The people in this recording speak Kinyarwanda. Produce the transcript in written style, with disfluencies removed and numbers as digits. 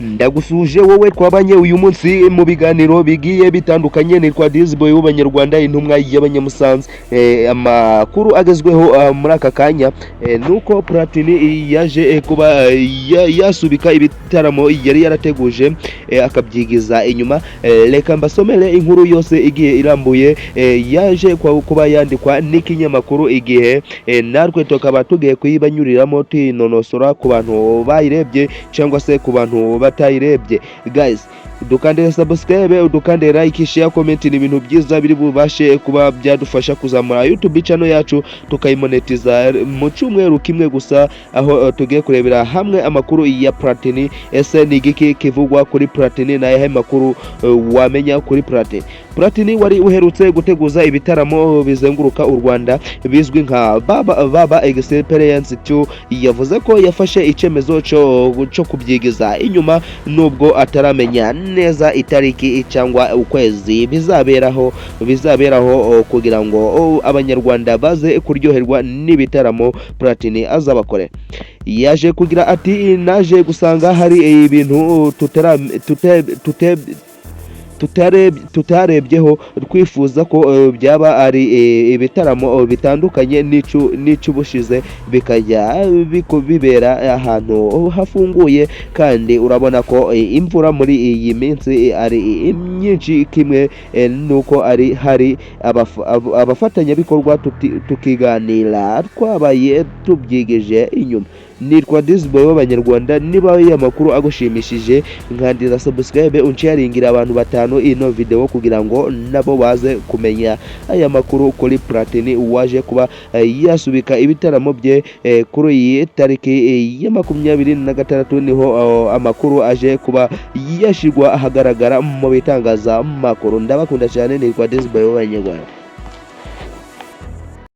Ndagusuje wowe twabanye uyu munsi mu biganiro bigiye bitandukanye. Nitwa Dizboy w'Abanyarwanda, intumwa y'Abanyamusanze. Amakuru agezweho muri aka kanya nuko Platini yaje kuba yasubika ibitaramo yari yarateguje akabyigiza inyuma. Reka mbasomere inkuru yose igiye irambuye yaje kuba yandikwa n'ikinyamakuru Igihe, natwe tukaba tugiye kuyibanyuriramo twinonosora ku bantu bayirebye cyangwa se ku bantu batayirebye. Guys, dukandira subscribe, udukandira like, share, comment, ni ibintu byiza biri bubashe kuba byadufasha kuzamura YouTube channel yacu tukayimonetiza mu cyumweru kimwe gusa, aho tugiye kurebera hamwe amakuru ya Platini. Ese ni igiki kivugwa kuri Platini na yahe makuru wamenya kuri Platini? Platini wari uherutse guteguza ibitaramo bizenguruka u Rwanda bizwi nka Baba Experience 2, yavuze ko yafashe icemezo cyo kubyigiza inyuma nubwo ataramenya neza itariki cyangwa ukwezi bizaberaho kugira ngo Abanyarwanda baze kuryoherwa n'ibitaramo Platini azabakore. Yaje kugira ati, naje gusanga hari ibintu tutarebyeho, twifuza ko byaba ari ibitaramo bitandukanye n'icubushize bikajya bibera ahantu hafunguye, kandi urabona ko imvura muri iyi minsi ari myinshi, kimwe nuko hari abafatanyabikorwa tukiganira twabaye tubyigije inyuma. Nitwa Dizboy w'Abanyarwanda. Niba aya makuru agushimishije, nkandira subscribe, unsharingira abantu batanu ino video kugira ngo nabo baze kumenya aya makuru kuri Platini waje kuba yasubika ibitaramo bye kuri iyi tariki ya 26 niho amakuru aje kuba yashirwa ahagaragara mu bitangaza makuru. Ndabakunda cyane. Nitwa Dizboy w'Abanyarwanda.